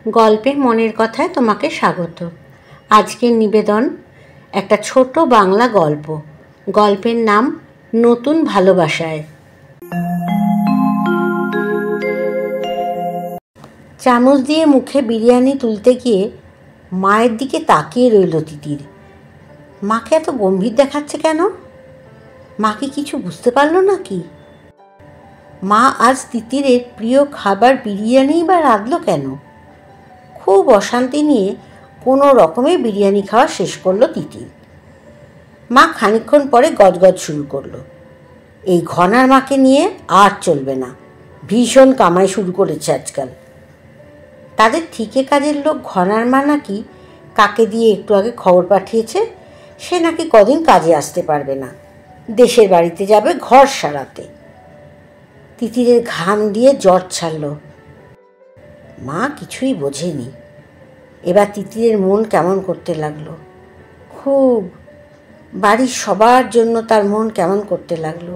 গল্পে মনের কথায় তোমাকে স্বাগত। আজকের নিবেদন একটা ছোট বাংলা গল্প। গল্পের নাম নতুন ভালোবাসায়। চামচ দিয়ে মুখে বিরিয়ানি তুলতে গিয়ে মায়ের দিকে তাকিয়ে রইল তিতির। মাকে এত গম্ভীর দেখাচ্ছে কেন? মা কি কিছু বুঝতে পারল নাকি? মা আজ তিতিরের প্রিয় খাবার বিরিয়ানিই বা রাঁধল কেন? খুব অশান্তি নিয়ে কোনো রকমে বিরিয়ানি খাওয়া শেষ করলো তিতির। মা খানিকক্ষণ পরে গজগজ শুরু করলো, এই ঘনার মাকে নিয়ে আর চলবে না, ভীষণ কামাই শুরু করেছে আজকাল। তাদের ঠিকে কাজের লোক ঘনার মা নাকি কাকে দিয়ে একটু আগে খবর পাঠিয়েছে, সে নাকি কদিন কাজে আসতে পারবে না, দেশের বাড়িতে যাবে ঘর সারাতে। তিতিরের ঘাম দিয়ে জ্বর ছাড়ল। মা কিছুই বোঝেনি। এবার তিতিরের মন কেমন করতে লাগলো, খুব। বাড়ির সবার জন্য তার মন কেমন করতে লাগলো।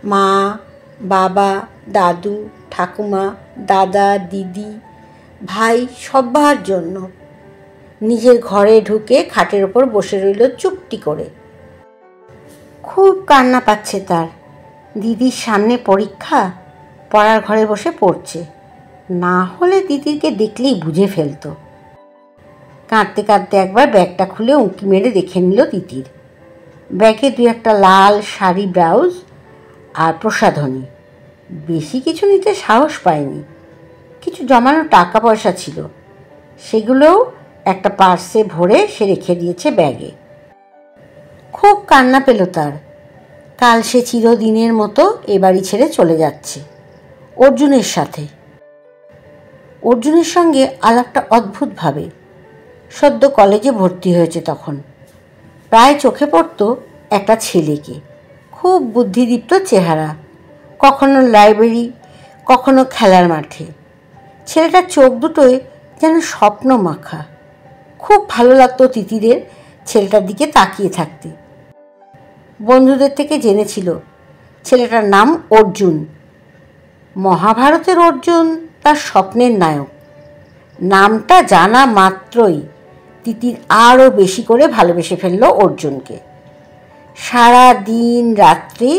মা, বাবা, দাদু, ঠাকুমা, দাদা, দিদি, ভাই, সবার জন্য। নিজের ঘরে ঢুকে খাটের ওপর বসে রইল চুপটি করে। খুব কান্না পাচ্ছে তার। দিদির সামনে পরীক্ষা, পড়ার ঘরে বসে পড়ছে, না হলে দিদিকে দেখলেই বুঝে ফেলত। কাঁদতে কাঁদতে একবার ব্যাগটা খুলে উঁকি মেরে দেখে নিল তিতির। ব্যাগে দু একটা লাল শাড়ি, ব্লাউজ আর প্রসাধনী। বেশি কিছু নিতে সাহস পায়নি। কিছু জমানো টাকা পয়সা ছিল, সেগুলোও একটা পার্সে ভরে সে রেখে দিয়েছে ব্যাগে। খুব কান্না পেল তার। কাল সে চিরদিনের মতো এ বাড়ি ছেড়ে চলে যাচ্ছে অর্জুনের সাথে। অর্জুনের সঙ্গে আলাপটা অদ্ভুতভাবে। সদ্য কলেজে ভর্তি হয়েছে তখন। প্রায় চোখে পড়তো একটা ছেলেকে, খুব বুদ্ধিদীপ্ত চেহারা, কখনো লাইব্রেরি, কখনো খেলার মাঠে। ছেলেটার চোখ দুটোয় যেন স্বপ্ন মাখা। খুব ভালো লাগতো তিতিরের ছেলেটার দিকে তাকিয়ে থাকতে। বন্ধুদের থেকে জেনেছিল ছেলেটার নাম অর্জুন। মহাভারতের অর্জুন তার স্বপ্নের নায়ক। নামটা জানা মাত্রই তিতির আরও বেশি করে ভালোবেসে ফেলল অর্জুনকে। সারা দিন রাত্রি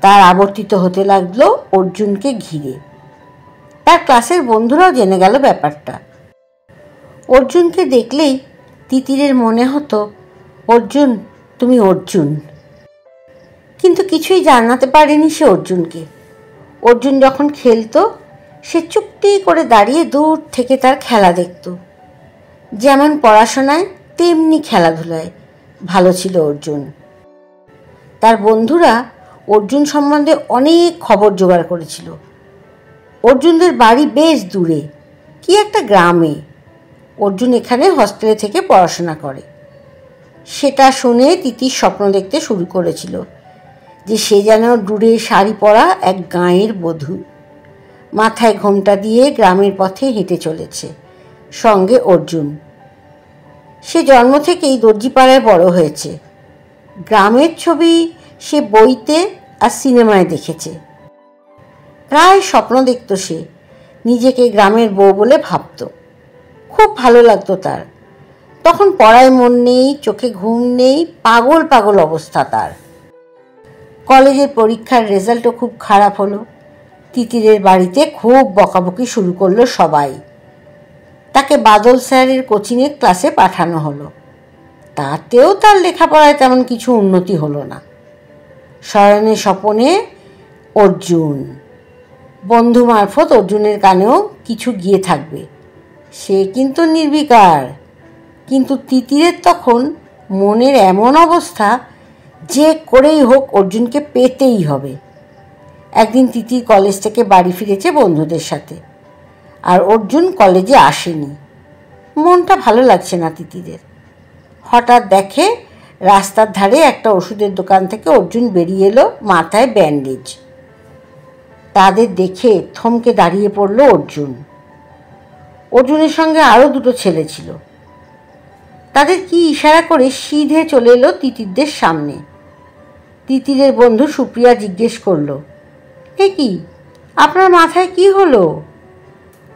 তার আবর্তিত হতে লাগলো অর্জুনকে ঘিরে। তার ক্লাসের বন্ধুরাও জেনে গেল ব্যাপারটা। অর্জুনকে দেখলেই তিতিরের মনে হতো, অর্জুন, তুমি অর্জুন। কিন্তু কিছুই জানাতে পারেনি সে অর্জুনকে। অর্জুন যখন খেলতো, সে চুপটি করে দাঁড়িয়ে দূর থেকে তার খেলা দেখত। যেমন পড়াশোনায় তেমনি খেলাধুলায় ভালো ছিল অর্জুন। তার বন্ধুরা অর্জুন সম্বন্ধে অনেক খবর জোগাড় করেছিল। অর্জুনদের বাড়ি বেশ দূরে, কি একটা গ্রামে। অর্জুন এখানে হস্টেলে থেকে পড়াশোনা করে। সেটা শুনে তিতির স্বপ্ন দেখতে শুরু করেছিল যে সে যেন দূরে শাড়ি পরা এক গাঁয়ের বধূ, মাথায় ঘোমটা দিয়ে গ্রামের পথে হেঁটে চলেছে, সঙ্গে অর্জুন। সে জন্ম থেকেই দর্জিপাড়ায় বড় হয়েছে। গ্রামের ছবি সে বইতে আর সিনেমায় দেখেছে। প্রায় স্বপ্ন দেখত সে, নিজেকে গ্রামের বউ বলে ভাবত। খুব ভালো লাগতো তার। তখন পড়ায় মন নেই, চোখে ঘুম নেই, পাগল পাগল অবস্থা তার। কলেজের পরীক্ষার রেজাল্টও খুব খারাপ হলো। তিতিরের বাড়িতে খুব বকাবকি শুরু করলো সবাই। তাকে বাদল স্যারের কোচিংয়ের ক্লাসে পাঠানো হলো। তাতেও তার লেখাপড়ায় তেমন কিছু উন্নতি হলো না। শয়নে স্বপনে অর্জুন, বন্ধু মারফত অর্জুনের কানেও কিছু গিয়ে থাকবে, সে কিন্তু নির্বিকার। কিন্তু তিতিরের তখন মনের এমন অবস্থা, যে করেই হোক অর্জুনকে পেতেই হবে। একদিন তিতির কলেজ থেকে বাড়ি ফিরেছে বন্ধুদের সাথে, আর অর্জুন কলেজে আসেনি। মনটা ভালো লাগছে না তিতিরের। হঠাৎ দেখে রাস্তার ধারে একটা ওষুধের দোকান থেকে অর্জুন বেরিয়ে এলো, মাথায় ব্যান্ডেজ। তাদের দেখে থমকে দাঁড়িয়ে পড়ল অর্জুন। অর্জুনের সঙ্গে আরও দুটো ছেলে ছিল। তাদের কি ইশারা করে সিধে চলে এলো তিতিরদের সামনে। তিতিরের বন্ধু সুপ্রিয়া জিজ্ঞেস করল, এ কি, আপনার মাথায় কি হলো?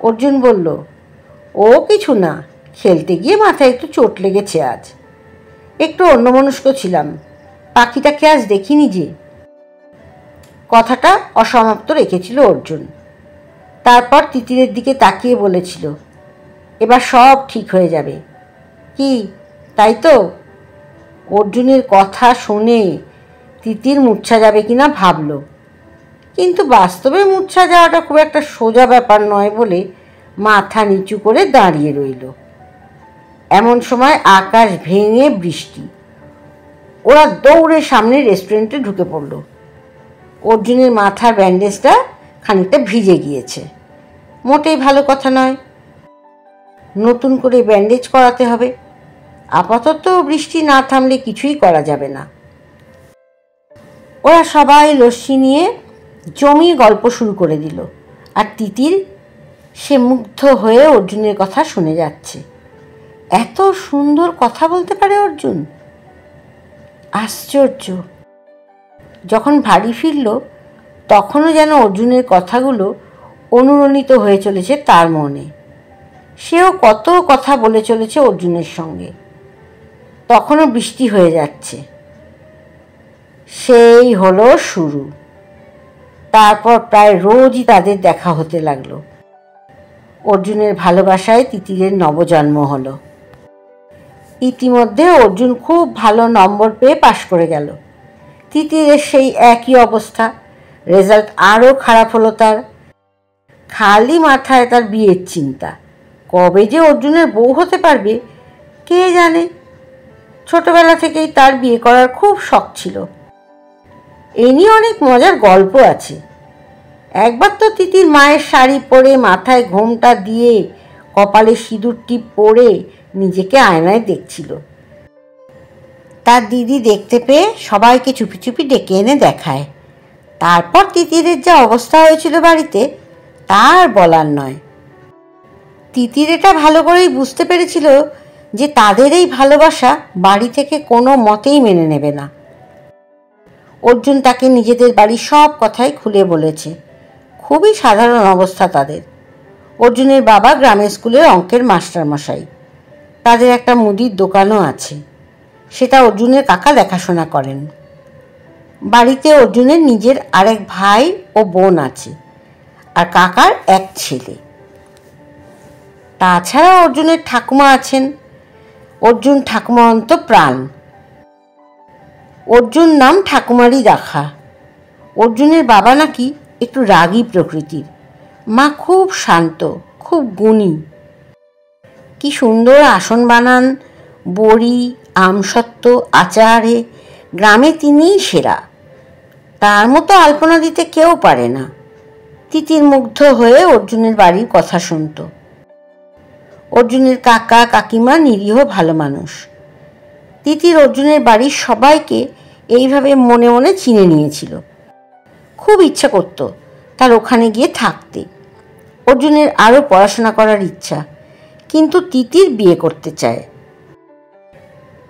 অর্জুন বলল, ও কিছু না, খেলতে গিয়ে মাথায় একটু চোট লেগেছে আজ। একটু অন্যমনস্ক ছিলাম, পাখিটাকে আজ দেখিনি যে। কথাটা অসমাপ্ত রেখেছিল অর্জুন। তারপর তিতিরের দিকে তাকিয়ে বলেছিল, এবার সব ঠিক হয়ে যাবে। কি তাই তো? অর্জুনের কথা শুনে তিতির মূর্ছা যাবে কিনা ভাবল, কিন্তু বাস্তবে মূর্ছা যাওয়াটা খুব একটা সোজা ব্যাপার নয় বলে মাথা নিচু করে দাঁড়িয়ে রইল। এমন সময় আকাশ ভেঙে বৃষ্টি। ওরা দৌড়ে সামনে রেস্টুরেন্টে ঢুকে পড়ল। অর্জুনের মাথার ব্যান্ডেজটা খানিকটা ভিজে গিয়েছে, মোটেই ভালো কথা নয়। নতুন করে ব্যান্ডেজ করাতে হবে। আপাতত বৃষ্টি না থামলে কিছুই করা যাবে না। ওরা সবাই লস্যি নিয়ে জমিয়ে গল্প শুরু করে দিল, আর তিতির সে মুগ্ধ হয়ে অর্জুনের কথা শুনে যাচ্ছে। এত সুন্দর কথা বলতে পারে অর্জুন, আশ্চর্য। যখন বাড়ি ফিরল তখনও যেন অর্জুনের কথাগুলো অনুরণিত হয়ে চলেছে তার মনে। সেও কত কথা বলে চলেছে অর্জুনের সঙ্গে। তখনও বৃষ্টি হয়ে যাচ্ছে। সেই হলো শুরু। তারপর প্রায় রোজই তাদের দেখা হতে লাগলো। অর্জুনের ভালোবাসায় তিতিরের নবজন্ম হলো। ইতিমধ্যে অর্জুন খুব ভালো নম্বর পেয়ে পাশ করে গেল। তিতিরের সেই একই অবস্থা, রেজাল্ট আরও খারাপ হলো তার। খালি মাথায় তার বিয়ের চিন্তা। কবে যে অর্জুনের বউ হতে পারবে কে জানে। ছোটবেলা থেকেই তার বিয়ে করার খুব শখ ছিল। এ নিয়ে অনেক মজার গল্প আছে। একবার তো তিতির মায়ের শাড়ি পরে মাথায় ঘোমটা দিয়ে কপালে সিঁদুর টিপ পরে নিজেকে আয়নায় দেখছিল। তার দিদি দেখতে পেয়ে সবাইকে চুপি চুপি ডেকে এনে দেখায়। তারপর তিতিরের যা অবস্থা হয়েছিল বাড়িতে তার বলার নয়। তিতির এটা ভালো করেই বুঝতে পেরেছিল যে তাদের এই ভালোবাসা বাড়ি থেকে কোনো মতেই মেনে নেবে না। অর্জুন তাকে নিজেদের বাড়ির সব কথাই খুলে বলেছে। খুবই সাধারণ অবস্থা তাদের। অর্জুনের বাবা গ্রামের স্কুলের অঙ্কের মাস্টারমশাই। তাদের একটা মুদির দোকানও আছে, সেটা অর্জুনের কাকা দেখাশোনা করেন। বাড়িতে অর্জুনের নিজের আরেক ভাই ও বোন আছে, আর কাকার এক ছেলে। তাছাড়া অর্জুনের ঠাকুমা আছেন। অর্জুন ঠাকুমা অন্ত প্রাণ। অর্জুন নাম ঠাকুমারই রাখা। অর্জুনের বাবা নাকি একটু রাগী প্রকৃতির, মা খুব শান্ত, খুব গুণী। কি সুন্দর আসন বানান, বড়ি, আমসত্ত্ব, আচারে গ্রামে তিনিই সেরা। তার মতো আলপনা দিতে কেউ পারে না। তিতির মুগ্ধ হয়ে অর্জুনের বাড়ির কথা শুনত। অর্জুনের কাকা কাকিমা নিরীহ ভালো মানুষ। তিতির অর্জুনের বাড়ির সবাইকে এইভাবে মনে মনে চিনে নিয়েছিল। খুব ইচ্ছা করত তার ওখানে গিয়ে থাকতে। অর্জুনের আরও পড়াশোনা করার ইচ্ছা, কিন্তু তিতির বিয়ে করতে চায়।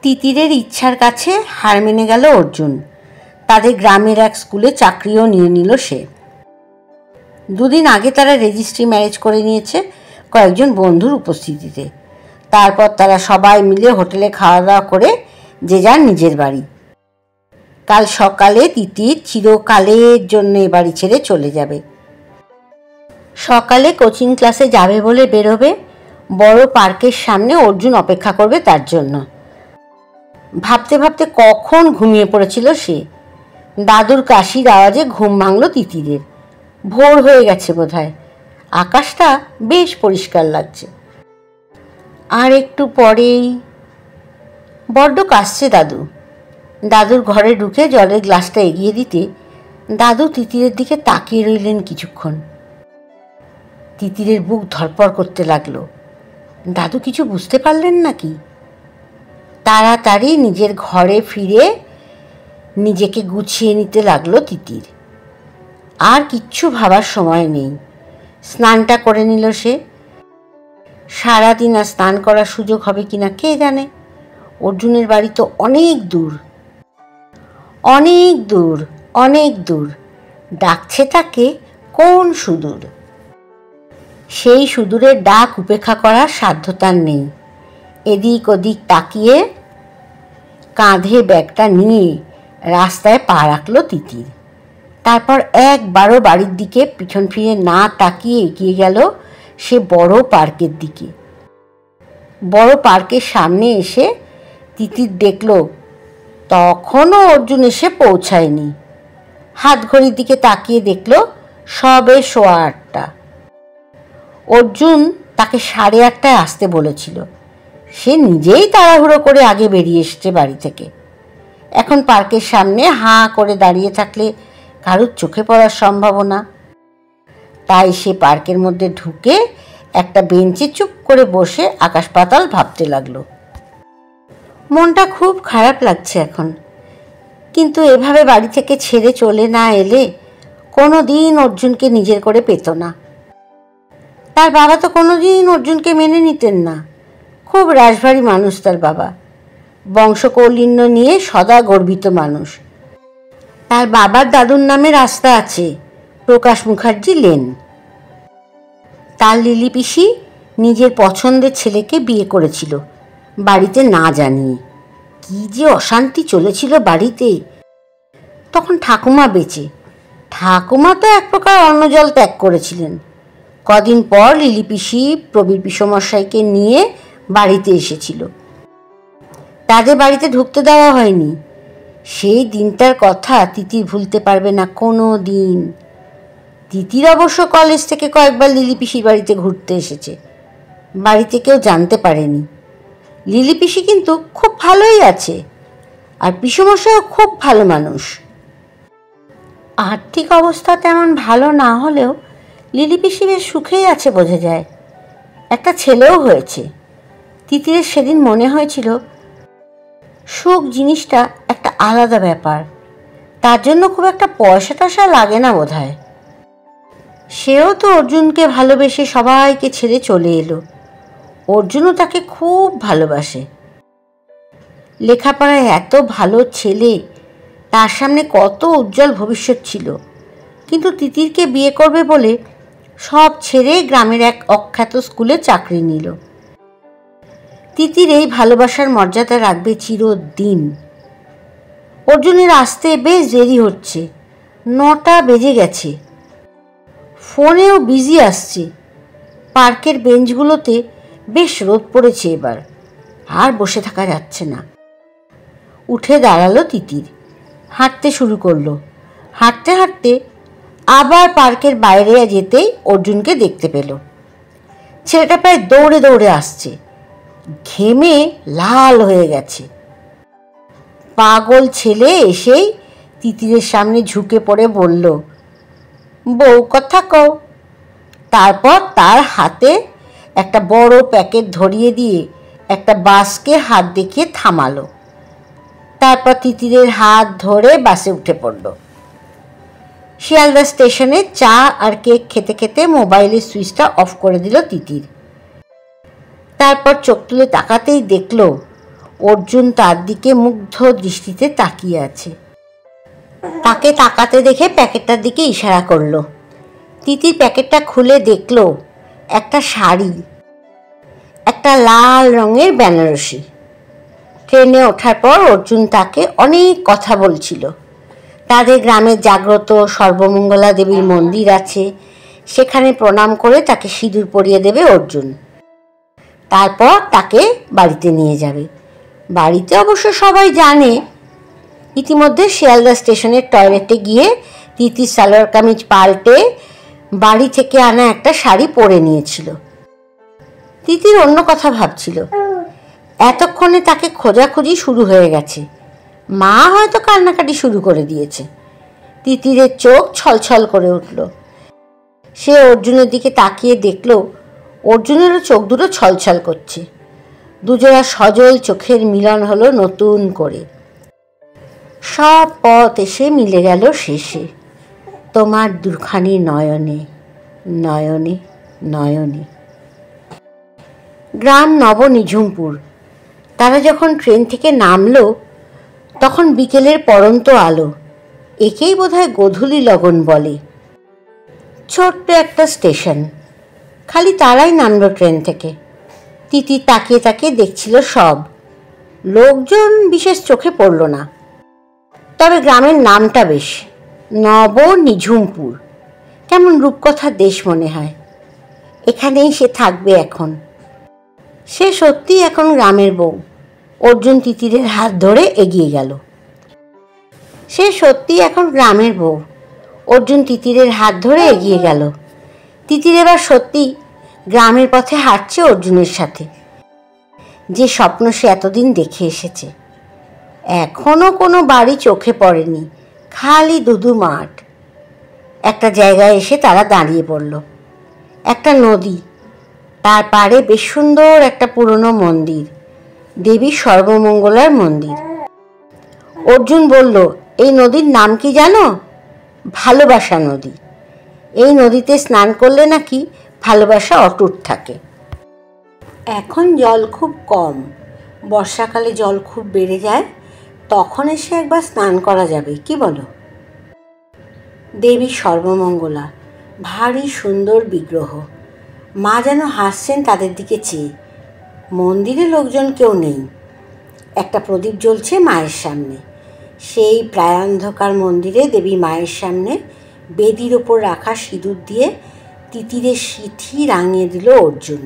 তিতিরের ইচ্ছার কাছে হার মেনে গেল অর্জুন। তাদের গ্রামের এক স্কুলে চাকরিও নিয়ে নিল সে। দুদিন আগে তারা রেজিস্ট্রি ম্যারেজ করে নিয়েছে কয়েকজন বন্ধুর উপস্থিতিতে। তারপর তারা সবাই মিলে হোটেলে খাওয়া দাওয়া করে যে যার নিজের বাড়ি। কাল সকালে তিতির চিরকালের জন্য এ বাড়ি ছেড়ে চলে যাবে। সকালে কোচিং ক্লাসে যাবে বলে বেরোবে। বড় পার্কের সামনে অর্জুন অপেক্ষা করবে তার জন্য। ভাবতে ভাবতে কখন ঘুমিয়ে পড়েছিল সে। দাদুর কাশির আওয়াজে ঘুম ভাঙল তিতিরের। ভোর হয়ে গেছে বোধহয়। আকাশটা বেশ পরিষ্কার লাগছে। আর একটু পরেই বড্ড কাশছে দাদু। দাদুর ঘরে ঢুকে জলের গ্লাসটা এগিয়ে দিতে দাদু তিতিরের দিকে তাকিয়ে রইলেন কিছুক্ষণ। তিতিরের বুক ধড়ফড় করতে লাগলো। দাদু কিছু বুঝতে পারলেন নাকি? তাড়াতাড়ি নিজের ঘরে ফিরে নিজেকে গুছিয়ে নিতে লাগলো তিতির। আর কিচ্ছু ভাবার সময় নেই। স্নানটা করে নিল সে। সারাদিন আর স্নান করার সুযোগ হবে কিনা কে জানে। অর্জুনের বাড়ি তো অনেক দূর, অনেক দূর, অনেক দূর। ডাকছে তাকে কোন সুদূর। সেই সুদূরের ডাক উপেক্ষা করার সাধ্য তার নেই। এদিক ওদিক তাকিয়ে কাঁধে ব্যাগটা নিয়ে রাস্তায় পা রাখল তিতির। তারপর একবারও বাড়ির দিকে পিছন ফিরে না তাকিয়ে এগিয়ে গেল সে বড় পার্কের দিকে। বড় পার্কের সামনে এসে তিতির দেখল তখনও অর্জুন এসে পৌঁছায়নি। হাত ঘড়ির দিকে তাকিয়ে দেখল সবে 8:15। অর্জুন তাকে 8:30টায় আসতে বলেছিল। সে নিজেই তাড়াহুড়ো করে আগে বেরিয়ে এসেছে বাড়ি থেকে। এখন পার্কের সামনে হাঁ করে দাঁড়িয়ে থাকলে কারুর চোখে পড়ার সম্ভাবনা। তাই সে পার্কের মধ্যে ঢুকে একটা বেঞ্চে চুপ করে বসে আকাশ পাতাল ভাবতে লাগলো। মনটা খুব খারাপ লাগছে এখন, কিন্তু এভাবে বাড়ি থেকে ছেড়ে চলে না এলে কোনো দিন অর্জুনকে নিজের করে পেত না। তার বাবা তো কোনোদিন অর্জুনকে মেনে নিতেন না। খুব রাশভারী মানুষ তার বাবা, বংশকৌলিন্য নিয়ে সদা গর্বিত মানুষ। তার বাবার দাদুর নামে রাস্তা আছে, প্রকাশ মুখার্জি লেন। তার লিলি পিসি নিজের পছন্দের ছেলেকে বিয়ে করেছিল বাড়িতে না জানিয়ে। কি যে অশান্তি চলেছিল বাড়িতে। তখন ঠাকুমা বেঁচে। ঠাকুমা তো এক প্রকার অন্নজল ত্যাগ করেছিলেন। কদিন পর লিলি পিসি প্রবীর পিসমশাইকে নিয়ে বাড়িতে এসেছিল। তাদের বাড়িতে ঢুকতে দেওয়া হয়নি। সেই দিনটার কথা তিতির ভুলতে পারবে না কোনো দিন। তিতির অবশ্য কলেজ থেকে কয়েকবার লিলি পিসির বাড়িতে ঘুরতে এসেছে। বাড়িতে কেউ জানতে পারেনি। লিলি পিসি কিন্তু খুব ভালোই আছে, আর পিসমশাইও খুব ভালো মানুষ। আর্থিক অবস্থা তেমন ভালো না হলেও লিলি পিসি বেশ সুখেই আছে বোঝা যায়। একটা ছেলেও হয়েছে। তিতিরের সেদিন মনে হয়েছিল সুখ জিনিসটা একটা আলাদা ব্যাপার, তার জন্য খুব একটা পয়সা টয়সা লাগে না বোধহয়। সেও তো অর্জুনকে ভালোবেসে সবাইকে ছেড়ে চলে এলো। অর্জুনও তাকে খুব ভালোবাসে। লেখাপড়ায় এত ভালো ছেলে, তার সামনে কত উজ্জ্বল ভবিষ্যৎ ছিল। কিন্তু তিতিরকে বিয়ে করবে বলে সব ছেড়ে গ্রামের এক অখ্যাত স্কুলে চাকরি নিল। তিতির এই ভালোবাসার মর্যাদা রাখবে চিরদিন। অর্জুনের আসতে বেশ দেরি হচ্ছে, 9টা বেজে গেছে। ফোনেও বিজি আসছে। পার্কের বেঞ্চগুলোতে বেশ রোদ পড়েছে এবার, আর বসে থাকা যাচ্ছে না। উঠে দাঁড়ালো তিতির, হাঁটতে শুরু করলো। হাঁটতে হাঁটতে আবার পার্কের বাইরে যেতেই অর্জুনকে দেখতে পেল। ছেলেটা প্রায় দৌড়ে দৌড়ে আসছে, ঘেমে লাল হয়ে গেছে। পাগল ছেলে এসেই তিতিরের সামনে ঝুঁকে পড়ে বলল, বউ কথা কও। তারপর তার হাতে একটা বড় প্যাকেট ধরিয়ে দিয়ে একটা বাসকে হাত দেখিয়ে থামালো। তারপর তিতিরের হাত ধরে বাসে উঠে পড়ল। শিয়ালদা স্টেশনে চা আর কেক খেতে খেতে মোবাইলের সুইচটা অফ করে দিল তিতির। তারপর চোখ তুলে তাকাতেই দেখল অর্জুন তার দিকে মুগ্ধ দৃষ্টিতে তাকিয়ে আছে। তাকে তাকাতে দেখে প্যাকেটটার দিকে ইশারা করল। তিতির প্যাকেটটা খুলে দেখল একটা শাড়ি, একটা লাল রঙের বেনারসি। ট্রেনে ওঠার পর অর্জুন তাকে অনেক কথা বলছিল। তাদের গ্রামের জাগ্রত সর্বমঙ্গলা দেবীর মন্দির আছে, সেখানে প্রণাম করে তাকে সিঁদুর পরিয়ে দেবে অর্জুন। তারপর তাকে বাড়িতে নিয়ে যাবে। বাড়িতে অবশ্য সবাই জানে। ইতিমধ্যে শিয়ালদা স্টেশনের টয়লেটে গিয়ে তিতির সালোয়ার কামিজ পাল্টে বাড়ি থেকে আনা একটা শাড়ি পরে নিয়েছিল। তিতির অন্য কথা ভাবছিল। এতক্ষণে তাকে খোঁজাখুঁজি শুরু হয়ে গেছে। মা হয়তো কান্নাকাটি শুরু করে দিয়েছে। তিতিরের চোখ ছলছল করে উঠল। সে অর্জুনের দিকে তাকিয়ে দেখল অর্জুনেরও চোখ দুটো ছলছল করছে। দুজোড়া সজল চোখের মিলন হলো নতুন করে। সব পথ এসে মিলে গেল শেষে তোমার দুখানি নয়নে নয়নে নয়নে। গ্রাম নবনিঝুমপুর। তারা যখন ট্রেন থেকে নামলো তখন বিকেলের পড়ন্ত আলো। একেই বোধহয় গোধূলি লগন বলে। ছোট্ট একটা স্টেশন, খালি তারাই নামলো ট্রেন থেকে। তিতির তাকিয়ে তাকিয়ে দেখছিল সব। লোকজন বিশেষ চোখে পড়ল না, তবে গ্রামের নামটা বেশ, নবনিঝুমপুর। কেমন রূপকথার দেশ মনে হয়। এখানেই সে থাকবে এখন। সে সত্যি এখন গ্রামের বউ। অর্জুন তিতিরের হাত ধরে এগিয়ে গেল। সে সত্যি এখন গ্রামের বউ। অর্জুন তিতিরের হাত ধরে এগিয়ে গেল। তিতির এবার সত্যি গ্রামের পথে হাঁটছে অর্জুনের সাথে। যে স্বপ্ন সে এতদিন দেখে এসেছে। এখনো কোনো বাড়ি চোখে পড়েনি, খালি ধুধু মাঠ। একটা জায়গায় এসে তারা দাঁড়িয়ে পড়ল। একটা নদী, তার পাড়ে বেশ সুন্দর একটা পুরনো মন্দির, দেবী সর্বমঙ্গলার মন্দির। অর্জুন বলল, এই নদীর নাম কি জানো? ভালোবাসা নদী। এই নদীতে স্নান করলে নাকি ভালোবাসা অটুট থাকে। এখন জল খুব কম, বর্ষাকালে জল খুব বেড়ে যায়, তখন এসে একবার স্নান করা যাবে, কি বলো? দেবী সর্বমঙ্গলা, ভারী সুন্দর বিগ্রহ। মা যেন হাসছেন তাদের দিকে চেয়ে। মন্দিরে লোকজন কেউ নেই। একটা প্রদীপ জ্বলছে মায়ের সামনে। সেই প্রায়ান্ধকার মন্দিরে দেবী মায়ের সামনে বেদির ওপর রাখা সিঁদুর দিয়ে তিতিরের সিঁথি রাঙিয়ে দিল অর্জুন।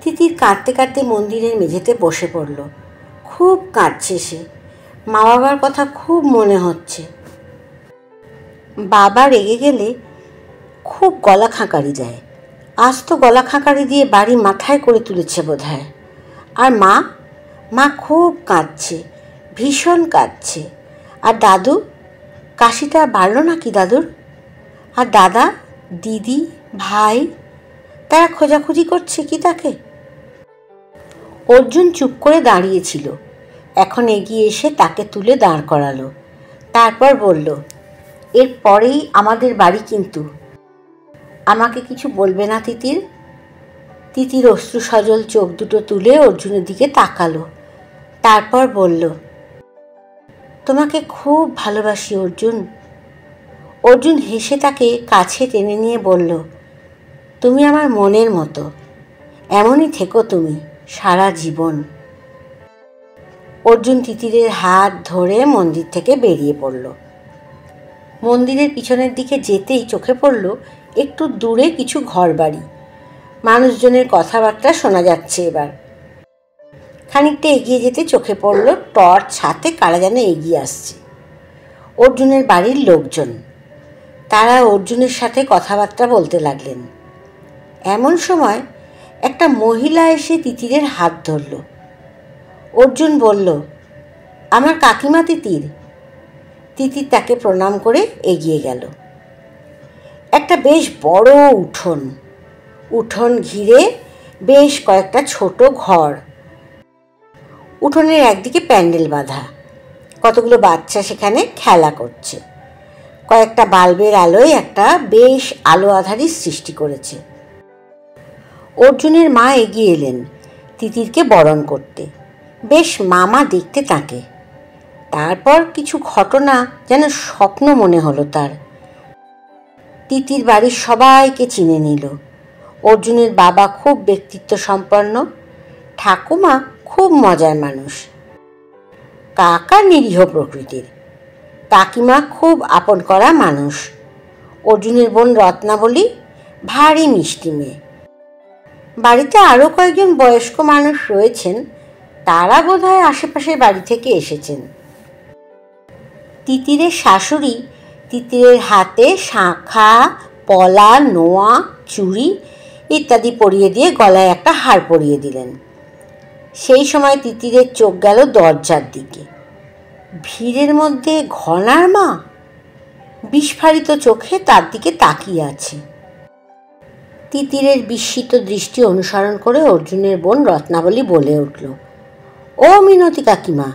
তিতির কাঁদতে কাঁদতে মন্দিরের মেঝেতে বসে পড়ল। খুব কাঁদছে সে। মা বাবার কথা খুব মনে হচ্ছে। বাবা রেগে গেলে খুব গলা খাঁকারি দেয়। আজ তো গলা খাঁকারি দিয়ে বাড়ি মাথায় করে তুলেছে বোধহয়। আর মা খুব কাঁদছে, ভীষণ কাঁদছে। আর দাদু, কাশিটা বাড়ল নাকি দাদুর? আর দাদা, দিদি, ভাই, তারা খোঁজাখুঁজি করছে কি তাকে? অর্জুন চুপ করে দাঁড়িয়েছিল। এখন এগিয়ে এসে তাকে তুলে দাঁড় করালো। তারপর বলল, এরপরেই আমাদের বাড়ি, কিন্তু আমাকে কিছু বলবে না তিতির? তিতির অশ্রু সজল চোখ দুটো তুলে অর্জুনের দিকে তাকালো। তারপর বলল, তোমাকে খুব ভালোবাসি অর্জুন। অর্জুন হেসে তাকে কাছে টেনে নিয়ে বলল, তুমি আমার মনের মতো, এমনই থেকো তুমি সারা জীবন। অর্জুন তিতিরের হাত ধরে মন্দির থেকে বেরিয়ে পড়ল। মন্দিরের পিছনের দিকে যেতেই চোখে পড়ল একটু দূরে কিছু ঘরবাড়ি। মানুষজনের কথাবার্তা শোনা যাচ্ছে এবার। খানিকটা এগিয়ে যেতে চোখে পড়ল টর্চ হাতে কারা যেন এগিয়ে আসছে। অর্জুনের বাড়ির লোকজন। তারা অর্জুনের সাথে কথাবার্তা বলতে লাগলেন। এমন সময় একটা মহিলা এসে তিতিরের হাত ধরল। অর্জুন বলল, আমার কাকিমা তিতির। তিতির তাকে প্রণাম করে এগিয়ে গেল। একটা বেশ বড় উঠোন ঘিরে বেশ কয়েকটা ছোট ঘর। উঠোনের একদিকে প্যান্ডেল বাঁধা। কতগুলো বাচ্চা সেখানে খেলা করছে। কয়েকটা বাল্বের আলোয় একটা বেশ আলো আঁধারির সৃষ্টি করেছে। অর্জুনের মা এগিয়ে এলেন তিতিরকে বরণ করতে। বেশ মামা দেখতে তাকে। তারপর কিছু ঘটনা যেন স্বপ্ন মনে হলো তার। তিতির বাড়ির সবাইকে চিনে নিল। অর্জুনের বাবা খুব ব্যক্তিত্ব সম্পন্ন, ঠাকুমা খুব মজার মানুষ, কাকা নিরীহ প্রকৃতির, কাকিমা খুব আপন করা মানুষ, অর্জুনের বোন রত্নাবলী ভারী মিষ্টি মেয়ে। বাড়িতে আরও কয়েকজন বয়স্ক মানুষ রয়েছেন, তারা বোধহয় আশেপাশের বাড়ি থেকে এসেছেন। তিতিরের শাশুড়ি তিতিরের হাতে শাঁখা, পলা, নোয়া, চুড়ি ইত্যাদি পরিয়ে দিয়ে গলায় একটা হার পরিয়ে দিলেন। সেই সময় তিতিরের চোখ গেল দরজার দিকে। ভিড়ের মধ্যে ঘনার মা বিস্ফারিত চোখে তার দিকে তাকিয়ে আছে। তিতিরের বিস্মিত দৃষ্টি অনুসরণ করে অর্জুনের বোন রত্নাবলী বলে উঠল, ও মিনতি কাকিমা,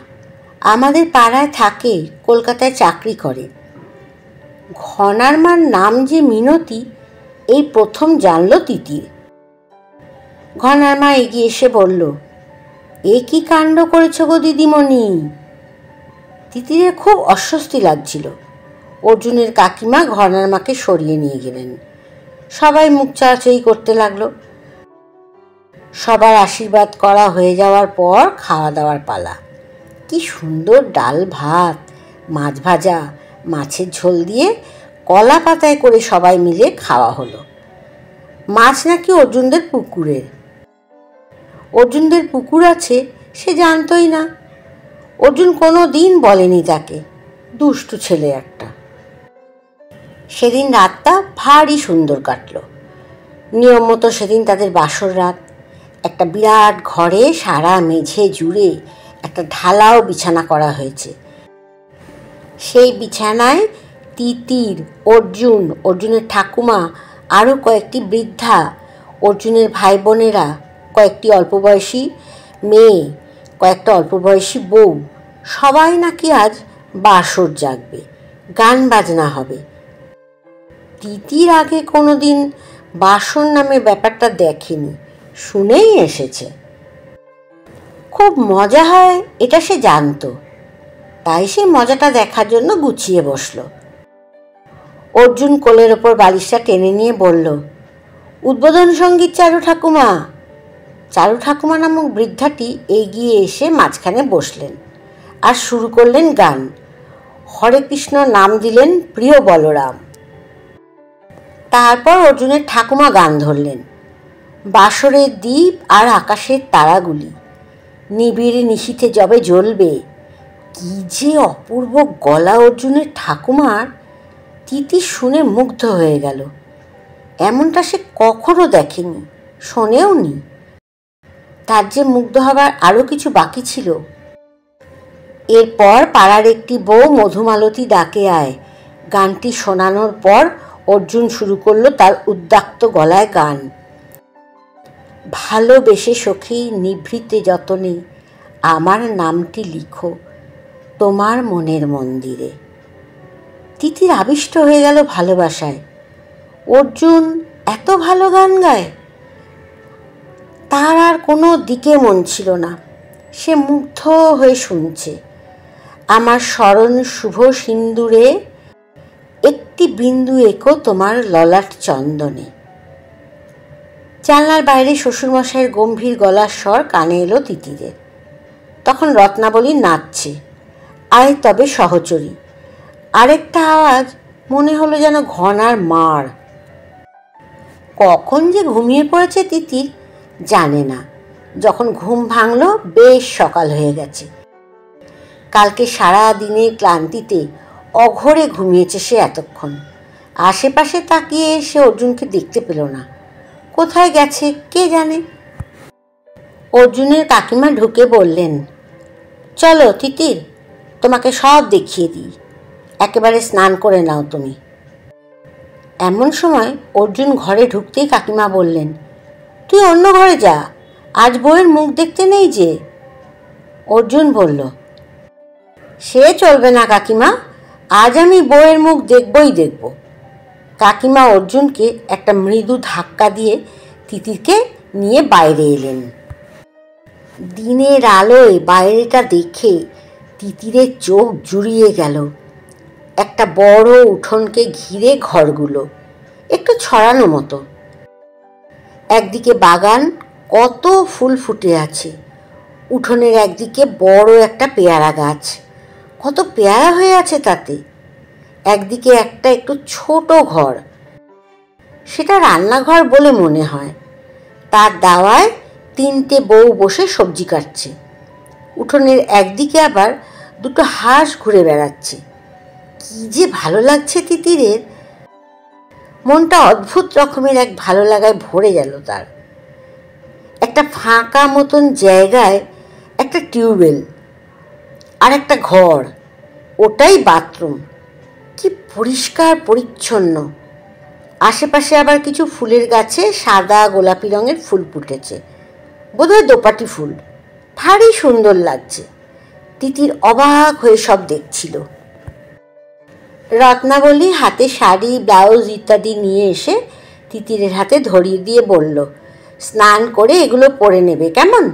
আমাদের পাড়ায় থাকে, কলকাতায় চাকরি করে। ঘনার মার নাম যে মিনতি এই প্রথম জানল তিতির। ঘনার মা এগিয়ে এসে বলল, এ কি কাণ্ড করেছ গো দিদিমণি? তিতিরের খুব অস্বস্তি লাগছিল। অর্জুনের কাকিমা ঘনার মাকে সরিয়ে নিয়ে গেলেন। সবাই মুখ চাওয়াচাই করতে লাগলো। সবার আশীর্বাদ করা হয়ে যাওয়ার পর খাওয়া দাওয়ার পালা। কি সুন্দর ডাল ভাত, মাছ ভাজা, মাছের ঝোল দিয়ে কলা পাতায় করে সবাই মিলে খাওয়া হলো। মাছ নাকি অর্জুনদের পুকুরের। অর্জুনদের পুকুর আছে সে জানতই না। অর্জুন কোনো দিন বলেনি তাকে। দুষ্টু ছেলে একটা। সেদিন রাতটা ভারী সুন্দর কাটল। নিয়ম মতো সেদিন তাদের বাসর রাত। একটা বিরাট ঘরে সারা মেঝে জুড়ে একটা ঢালাও বিছানা করা হয়েছে। সেই বিছানায় তিতির, অর্জুন, অর্জুনের ঠাকুমা, আরও কয়েকটি বৃদ্ধা, অর্জুনের ভাই বোনেরা, কয়েকটি অল্পবয়সী মেয়ে, কয়েকটা অল্পবয়সী বউ, সবাই নাকি আজ বাসর জাগবে, গান বাজনা হবে। তিতির আগে কোনো দিন বাসর নামে ব্যাপারটা দেখেনি, শুনেই এসেছে। খুব মজা হয় এটা সে জানতো, তাই সে মজাটা দেখার জন্য গুছিয়ে বসল। অর্জুন কোলের ওপর বালিশটা টেনে নিয়ে বলল, উদ্বোধন সঙ্গীত চারু ঠাকুমা। চারু ঠাকুমা নামক বৃদ্ধাটি এগিয়ে এসে মাঝখানে বসলেন আর শুরু করলেন গান। হরে কৃষ্ণ নাম দিলেন প্রিয় বলরাম। তারপর অর্জুনের ঠাকুমা গান ধরলেন। বাসরের দ্বীপ আর আকাশের তারাগুলি নিবিড় নিশীথে যবে জ্বলবে। কি যে অপূর্ব গলা অর্জুনের ঠাকুমার! তিতির শুনে মুগ্ধ হয়ে গেল। এমনটা সে কখনো দেখেনি, শোনেও নি। তার যে মুগ্ধ হবার আরও কিছু বাকি ছিল। এরপর পাড়ার একটি বউ মধুমালতী ডাকে আয় গানটি শোনানোর পর অর্জুন শুরু করলো তার উদ্দাক্ত গলায় গান। ভালোবেসে সখী নিভৃতে যতনে আমার নামটি লিখো তোমার মনের মন্দিরে। তিতির আবিষ্ট হয়ে গেল ভালোবাসায়। অর্জুন এত ভালো গান গায়! তার আর কোনো দিকে মন ছিল না। সে মুগ্ধ হয়ে শুনছে। আমার স্মরণ শুভ সিন্দুরে একটি বিন্দু এঁকো তোমার ললাট চন্দনে। জানলার বাইরে শ্বশুরমশাইয়ের গম্ভীর গলার স্বর কানে এলো তিতিরের। তখন রত্নাবলী নাচছে, আয় তবে সহচরী। আরেকটা আওয়াজ মনে হলো যেন ঘনার মার। কখন যে ঘুমিয়ে পড়েছে তিতির জানে না। যখন ঘুম ভাঙল বেশ সকাল হয়ে গেছে। কালকে সারা দিনের ক্লান্তিতে অঘরে ঘুমিয়েছে সে এতক্ষণ। আশেপাশে তাকিয়ে সে অর্জুনকে দেখতে পেল না। কোথায় গেছে কে জানে। অর্জুনের কাকিমা ঢুকে বললেন, চলো তিতির, তোমাকে সব দেখিয়ে দিই। একেবারে স্নান করে নাও তুমি। এমন সময় অর্জুন ঘরে ঢুকতেই কাকিমা বললেন, তুই অন্য ঘরে যা, আজ বউয়ের মুখ দেখতে নেই যে। অর্জুন বলল, সে চলবে না কাকিমা, আজ আমি বউয়ের মুখ দেখবই দেখব। কাকিমা অর্জুনকে একটা মৃদু ধাক্কা দিয়ে তিতিরকে নিয়ে বাইরে এলেন। দিনের আলোয় বাইরেটা দেখে তিতিরের চোখ জুড়িয়ে গেল। একটা বড় উঠোনকে ঘিরে ঘরগুলো, একটু ছড়ানো মতো। একদিকে বাগান, কত ফুল ফুটে আছে। উঠোনের একদিকে বড় একটা পেয়ারা গাছ, কত পেয়ারা হয়ে আছে তাতে। একদিকে একটা একটু ছোট ঘর, সেটা রান্নাঘর বলে মনে হয়। তার দাওয়ায় তিনটে বউ বসে সবজি কাটছে। উঠোনের একদিকে আবার দুটো হাঁস ঘুরে বেড়াচ্ছে। কি যে ভালো লাগছে তিতিরের! মনটা অদ্ভুত রকমের এক ভালো লাগায় ভরে গেল তার। একটা ফাঁকা মতন জায়গায় একটা টিউবওয়েল আর একটা ঘর, ওটাই বাথরুম। কি পরিষ্কার পরিচ্ছন্ন। আশেপাশে আবার কিছু ফুলের গাছে সাদা গোলাপি রঙের ফুল ফুটেছে, বোধহয় দোপাটি ফুল। ভারী সুন্দর লাগছে। তিতির অবাক হয়ে সব দেখছিল। রত্নাবলী হাতে শাড়ি, ব্লাউজ ইত্যাদি নিয়ে এসে তিতিরের হাতে ধরিয়ে দিয়ে বলল, স্নান করে এগুলো পরে নেবে কেমন?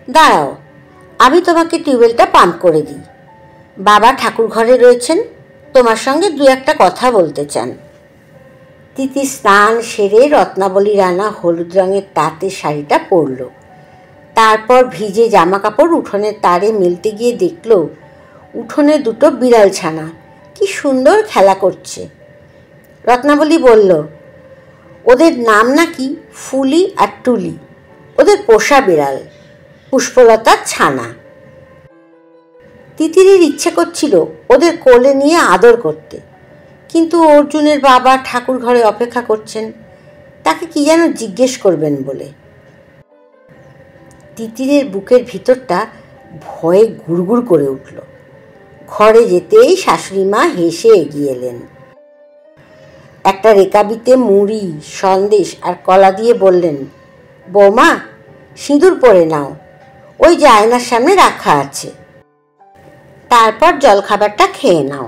দাঁড়াও, আমি তোমাকে টিউবওয়েলটা পাম্প করে দিই। বাবা ঠাকুর ঘরে রয়েছেন, তোমার সঙ্গে দু একটা কথা বলতে চান। তিতি স্নান সেরে রত্নাবলীর আনা হলুদ রঙের তাঁতের শাড়িটা পরল। তারপর ভিজে জামা কাপড় উঠোনের তারে মেলতে গিয়ে দেখল উঠোনে দুটো বিড়াল ছানা কি সুন্দর খেলা করছে। রত্নাবলী বলল, ওদের নাম নাকি ফুলি আর টুলি, ওদের পোষা বিড়াল, পুষ্পলতার ছানা। তিতিরের ইচ্ছে করছিল ওদের কোলে নিয়ে আদর করতে, কিন্তু অর্জুনের বাবা ঠাকুর ঘরে অপেক্ষা করছেন, তাকে কি যেন জিজ্ঞেস করবেন বলে। তিতিরের বুকের ভিতরটা ভয়ে গুড়গুড় করে উঠল। ঘরে যেতেই শাশুড়ি মা হেসে এগিয়ে এলেন। একটা রেকাবিতে মুড়ি, সন্দেশ আর কলা দিয়ে বললেন, বৌমা, সিঁদুর পরে নাও, ওই যে আয়নার সামনে রাখা আছে, তারপর জলখাবারটা খেয়ে নাও।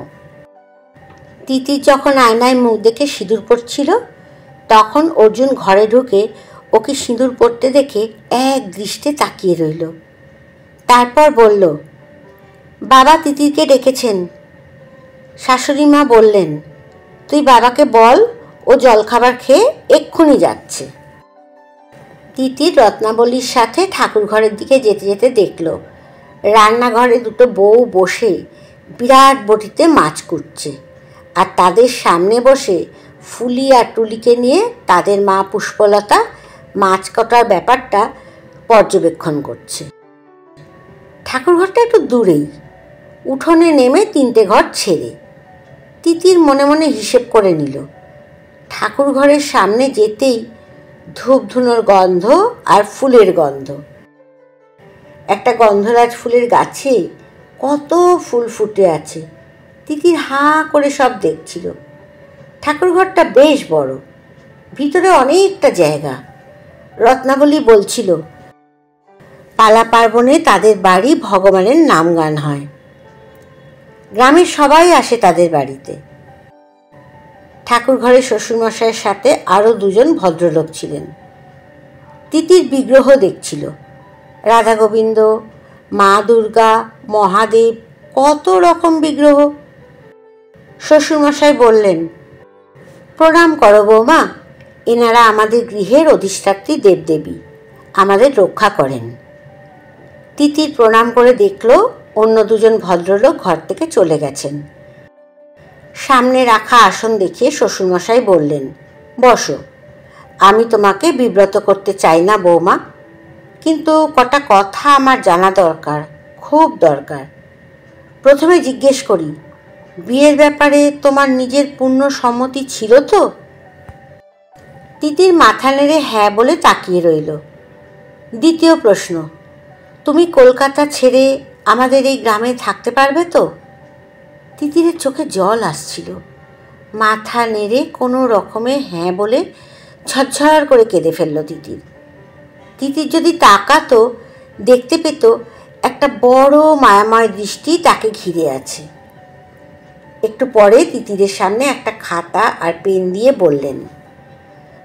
তিতির যখন আয়নায় মুখ দেখে সিঁদুর পরছিল, তখন অর্জুন ঘরে ঢুকে ওকে সিঁদুর পরতে দেখে এক দৃষ্টে তাকিয়ে রইল। তারপর বলল, বাবা তিতিরকে ডেকেছেন। শাশুড়ি মা বললেন, তুই বাবাকে বল ও জলখাবার খেয়ে এক্ষুনি যাচ্ছে। তিতির রত্নাবলীর সাথে ঠাকুর ঘরের দিকে যেতে যেতে দেখল রান্নাঘরে দুটো বউ বসে বিরাট বটিতে মাছ কুটছে, আর তাদের সামনে বসে ফুলি আর টুলিকে নিয়ে তাদের মা পুষ্পলতা মাছ কাটার ব্যাপারটা পর্যবেক্ষণ করছে। ঠাকুরঘরটা একটু দূরেই, উঠোনে নেমে 3টে ঘর ছেড়ে। তিতির মনে মনে হিসেব করে নিল, ঠাকুর ঘরের সামনে যেতেই ধূপ ধুনোর গন্ধ আর ফুলের গন্ধ। একটা গন্ধরাজ ফুলের গাছে কত ফুল ফুটে আছে। তিতির হাঁ করে সব দেখছিল। ঠাকুরঘরটা বেশ বড়, ভিতরে অনেকটা জায়গা। রত্নাবলী বলছিল, পালা পার্বণে তাদের বাড়ি ভগবানের নাম গান হয়, গ্রামের সবাই আসে তাদের বাড়িতে। ঠাকুর ঘরে শ্বশুরমশাইয়ের সাথে আরও 2জন ভদ্রলোক ছিলেন। তিতির বিগ্রহ দেখছিল, রাধা গোবিন্দ, মা দুর্গা, মহাদেব, কত রকম বিগ্রহ। শ্বশুরমশাই বললেন, প্রণাম করো বৌমা, এনারা আমাদের গৃহের অধিষ্ঠাত্রী দেবদেবী, আমাদের রক্ষা করেন। তিতির প্রণাম করে দেখল অন্য 2জন ভদ্রলোক ঘর থেকে চলে গেছেন। সামনে রাখা আসন দেখিয়ে শ্বশুরমশাই বললেন, বসো, আমি তোমাকে বিব্রত করতে চাই না বৌমা, কিন্তু কটা কথা আমার জানা দরকার, খুব দরকার। প্রথমে জিজ্ঞেস করি, বিয়ের ব্যাপারে তোমার নিজের পূর্ণ সম্মতি ছিল তো? তিতির মাথা নেড়ে হ্যাঁ বলে তাকিয়ে রইল। দ্বিতীয় প্রশ্ন, তুমি কলকাতা ছেড়ে আমাদের এই গ্রামে থাকতে পারবে তো? তিতিরের চোখে জল আসছিল। মাথা নেড়ে কোনো রকমে হ্যাঁ বলে ঝরঝর করে কেঁদে ফেলল তিতির। তিতির যদি তাকাতো দেখতে পেত একটা বড় মায়াময় দৃষ্টি তাকে ঘিরে আছে। একটু পরে তিতিরের সামনে একটা খাতা আর পেন দিয়ে বললেন,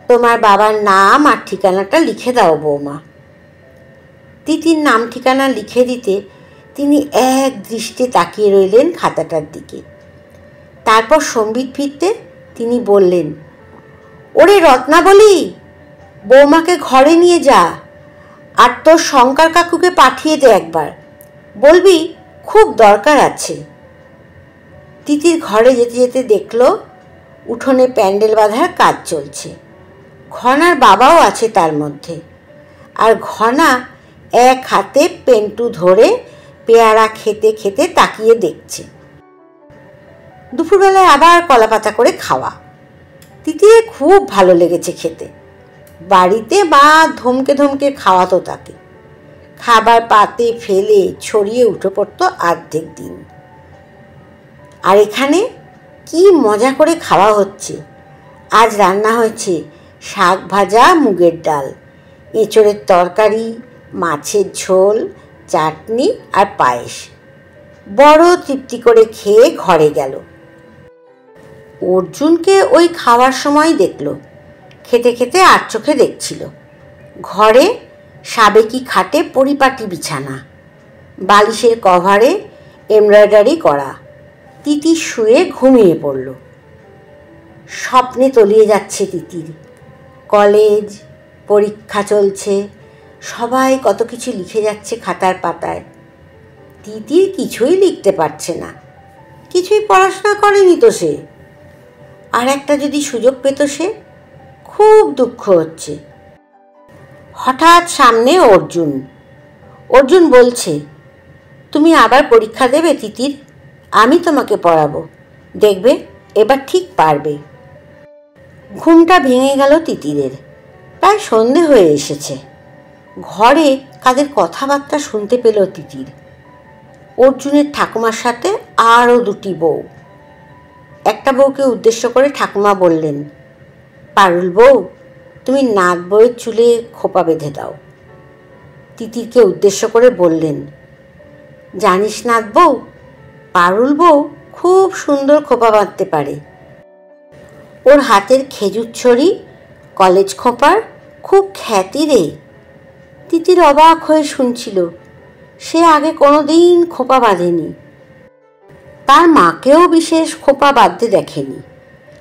তোমার বাবার নাম আর ঠিকানাটা লিখে দাও বৌমা। তিতির নাম ঠিকানা লিখে দিতে তিনি এক দৃষ্টে তাকিয়ে রইলেন খাতাটার দিকে। তারপর সম্বিত ফিরতে তিনি বললেন, ওরে রত্নাবলী, বৌমাকে ঘরে নিয়ে যা, আর তোর শঙ্কর কাকুকে পাঠিয়ে দে একবার, বলবি খুব দরকার আছে। তিতির ঘরে যেতে যেতে দেখল উঠোনে প্যান্ডেল বাঁধার কাজ চলছে। ঘনার বাবাও আছে তার মধ্যে, আর ঘনা এক হাতে পেন্টু ধরে পেয়ারা খেতে খেতে তাকিয়ে দেখছে। দুপুরবেলায় আবার কলাপাতা করে খাওয়া। তিতিরে খুব ভালো লেগেছে খেতে। বাড়িতে মা ধমকে ধমকে খাওয়াতো তাকে, খাবার পাতে ফেলে ছড়িয়ে উঠে পড়তো অর্ধেক দিন। আর এখানে কি মজা করে খাওয়া হচ্ছে। আজ রান্না হয়েছে শাক ভাজা, মুগের ডাল, এঁচোড়ের তরকারি, মাছের ঝোল, চাটনি আর পায়েস। বড় তৃপ্তি করে খেয়ে ঘরে গেল। অর্জুনকে ওই খাওয়ার সময় দেখল, খেতে খেতে আর চোখে দেখছিল। ঘরে সাবেকি খাটে পরিপাটি বিছানা, বালিশের কভারে এমব্রয়ডারি করা। তিতির শুয়ে ঘুমিয়ে পড়ল। স্বপ্নে তলিয়ে যাচ্ছে তিতির। কলেজ, পরীক্ষা চলছে, সবাই কত কিছু লিখে যাচ্ছে খাতার পাতায়। তিতির কিছুই লিখতে পারছে না। কিছুই পড়াশোনা করেনি তো সে। আর একটা যদি সুযোগ পেত সে। খুব দুঃখ হচ্ছে। হঠাৎ সামনে অর্জুন। অর্জুন বলছে, তুমি আবার পরীক্ষা দেবে তিতির? আমি তোমাকে পড়াবো, দেখবে এবার ঠিক পারবে। ঘুমটা ভেঙে গেল তিতিরের। প্রায় সন্ধে হয়ে এসেছে। ঘরে কাদের কথাবার্তা শুনতে পেল তিতির। অর্জুনের ঠাকুমার সাথে আরও দুটি বউ। একটা বউকে উদ্দেশ্য করে ঠাকুমা বললেন, পারুল বউ, তুমি নাক বউয়ের চুলে খোপা বেঁধে দাও। তিতিরকে উদ্দেশ্য করে বললেন, জানিস নাক বউ, পারুল বউ খুব সুন্দর খোপা বাঁধতে পারে। ওর হাতের খেজুর ছড়ি কলেজ খোপার খুব খ্যাতি রে। তিতির অবাক হয়ে শুনছিল। সে আগে কোনোদিন খোপা বাঁধেনি। তার মাকেও বিশেষ খোপা বাঁধতে দেখেনি।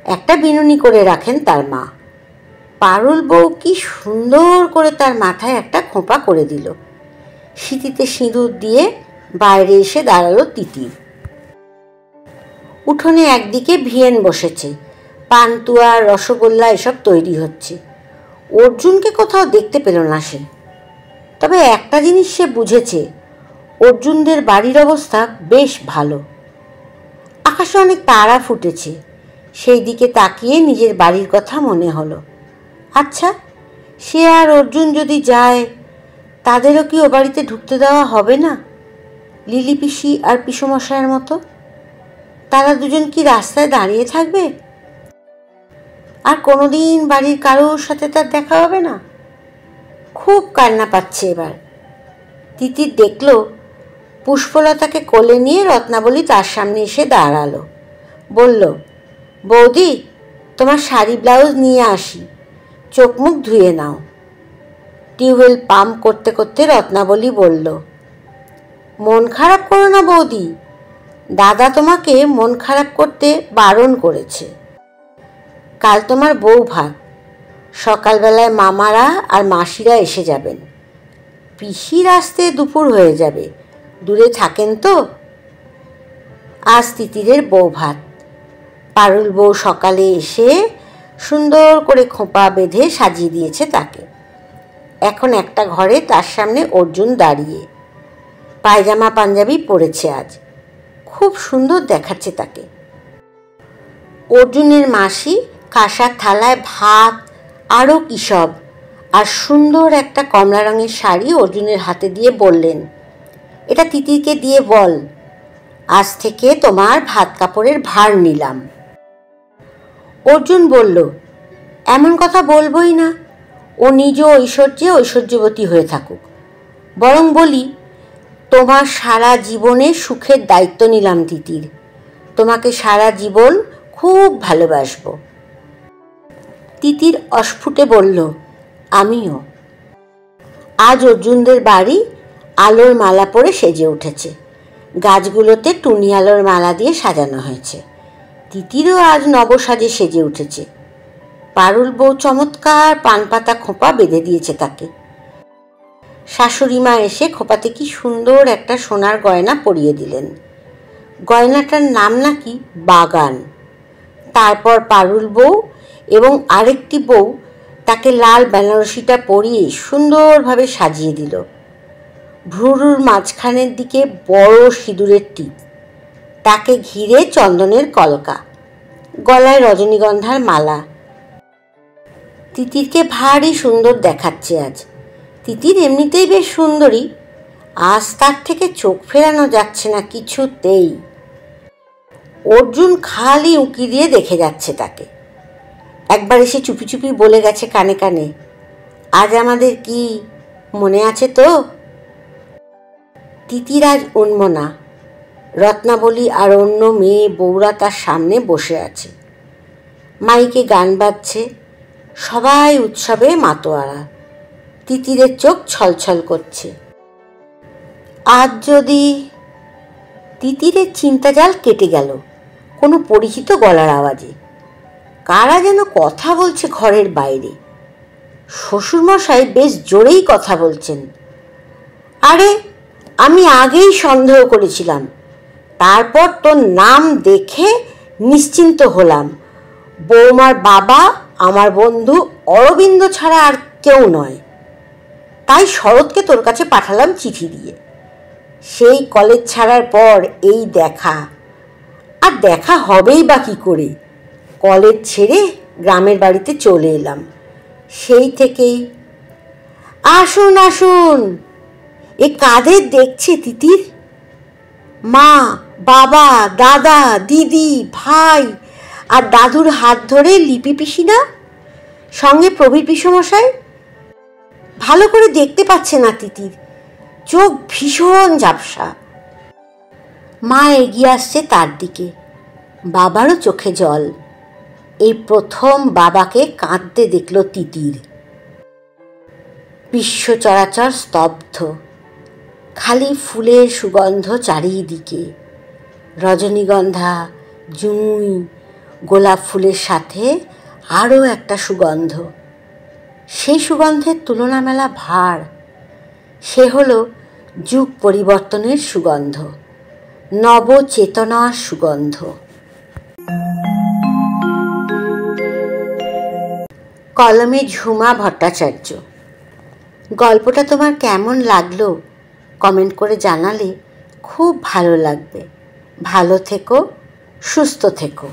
একটা বিনুনি করে রাখেন তার মা। পারুল বউ কি সুন্দর করে তার মাথায় একটা খোঁপা করে দিল। সিঁথিতে সিঁদুর দিয়ে বাইরে এসে দাঁড়ালো তিতির। উঠোনে একদিকে ভিয়েন বসেছে, পান্তুয়া, রসগোল্লা এসব তৈরি হচ্ছে। অর্জুনকে কোথাও দেখতে পেল না সে। তবে একটা জিনিস সে বুঝেছে, অর্জুনদের বাড়ির অবস্থা বেশ ভালো। আকাশে অনেক তারা ফুটেছে। সেই দিকে তাকিয়ে নিজের বাড়ির কথা মনে হলো। আচ্ছা, সে আর অর্জুন যদি যায়, তাদেরও কি ও বাড়িতে ঢুকতে দেওয়া হবে না? লিলি পিসি আর পিসমশায়ের মতো তারা দুজন কি রাস্তায় দাঁড়িয়ে থাকবে? আর কোনোদিন বাড়ির কারোর সাথে তার দেখা হবে না? খুব কান্না পাচ্ছে এবার। তিতির দেখল পুষ্পলতাকে কোলে নিয়ে রত্নাবলী তার সামনে এসে দাঁড়ালো। বলল, বৌদি, তোমার শাড়ি ব্লাউজ নিয়ে আসি, চোখ মুখ ধুয়ে নাও। টিউবওয়েল পাম্প করতে করতে রত্নাবলী বলল, মন খারাপ করো না বৌদি, দাদা তোমাকে মন খারাপ করতে বারণ করেছে। কাল তোমার বউ ভাত, সকালবেলায় মামারা আর মাসিরা এসে যাবেন। পিসির আসতে দুপুর হয়ে যাবে, দূরে থাকেন তো। আজ তিতিরের বউ ভাত। পারুল বউ সকালে এসে সুন্দর করে খোঁপা বেঁধে সাজিয়ে দিয়েছে তাকে। এখন একটা ঘরে তার সামনে অর্জুন দাঁড়িয়ে। পায়জামা পাঞ্জাবি পরেছে আজ, খুব সুন্দর দেখাচ্ছে তাকে। অর্জুনের মাসি কাঁসার থালায় ভাত আরও কী সব, আর সুন্দর একটা কমলা রঙের শাড়ি অর্জুনের হাতে দিয়ে বললেন, এটা তিতিরকে দিয়ে বল, আজ থেকে তোমার ভাত কাপড়ের ভার নিলাম। অর্জুন বলল, এমন কথা বলবই না, ও নিজ ঐশ্বর্যে ঐশ্বর্যবতী হয়ে থাকুক। বরং বলি, তোমার সারা জীবনের সুখের দায়িত্ব নিলাম তিতির, তোমাকে সারা জীবন খুব ভালোবাসব। তিতির অস্ফুটে বলল, আমিও। আজ অর্জুনদের বাড়ি আলোর মালা পরে সেজে উঠেছে। গাছগুলোতে টুনি আলোর মালা দিয়ে সাজানো হয়েছে। তিতিরও আজ নবসাজে সেজে উঠেছে। পারুল বউ চমৎকার পানপাতা খোঁপা বেঁধে দিয়েছে তাকে। শাশুড়িমা এসে খোঁপাতে কি সুন্দর একটা সোনার গয়না পরিয়ে দিলেন। গয়নাটার নাম নাকি বাগান। তারপর পারুল বউ এবং আরেকটি বউ তাকে লাল বেনারসিটা পরিয়ে সুন্দরভাবে সাজিয়ে দিল। ভ্রুর মাঝখানের দিকে বড় সিঁদুরের টিপ, তাকে ঘিরে চন্দনের কলকা, গলায় রজনীগন্ধার মালা। তিতিরকে ভারী সুন্দর দেখাচ্ছে আজ। তিতির এমনিতেই বেশ সুন্দরী, আজ তার থেকে চোখ ফেরানো যাচ্ছে না কিছুতেই। অর্জুন খালি উঁকি দিয়ে দেখে যাচ্ছে তাকে। একবার এসে চুপি চুপি বলে গেছে কানে কানে, আজ আমাদের কি মনে আছে তো? তিতির আজ উন্মনা। রত্নাবলী আর অন্য মেয়ে বউরা তার সামনে বসে আছে। মাইকে গান বাজছে, সবাই উৎসবে মাতোয়ারা। তিতিরের চোখ ছলছল করছে। আজ যদি... তিতিরের চিন্তাজাল কেটে গেল কোনো পরিচিত গলার আওয়াজে। কারা যেন কথা বলছে ঘরের বাইরে। শ্বশুরমশাই বেশ জোরেই কথা বলছেন। আরে, আমি আগেই সন্দেহ করেছিলাম, তারপর তোর নাম দেখে নিশ্চিন্ত হলাম। বৌমার বাবা আমার বন্ধু অরবিন্দ ছাড়া আর কেউ নয়। তাই শরৎকে তোর কাছে পাঠালাম চিঠি দিয়ে। সেই কলেজ ছাড়ার পর এই দেখা, আর দেখা হবেই বা কী করে। কলেজ ছেড়ে গ্রামের বাড়িতে চলে এলাম। সেই থেকেই। আসুন আসুন, এ কাদের দেখছে তিতির? মা, বাবা, দাদা, দিদি, ভাই আর দাদুর হাত ধরে লিপি পিসিনা, সঙ্গে প্রবীর পিসমশাই। ভালো করে দেখতে পাচ্ছে না তিতির, চোখ ভীষণ ঝাপসা। মা এগিয়ে আসছে তার দিকে, বাবারও চোখে জল। এই প্রথম বাবাকে কাঁদতে দেখল তিতির। বিশ্ব চরাচর স্তব্ধ, খালি ফুলের সুগন্ধ চারিদিকে। রজনীগন্ধা, জুঁই, গোলাপ ফুলের সাথে আরও একটা সুগন্ধ। সেই সুগন্ধের তুলনা মেলা ভার। সে হলো যুগ পরিবর্তনের সুগন্ধ, নবচেতনার সুগন্ধ। কলমে ঝুমা ভট্টাচার্য। গল্পটা তোমার কেমন লাগলো কমেন্ট করে জানালে খুব ভালো লাগবে। ভালো থেকো, সুস্থ থেকো।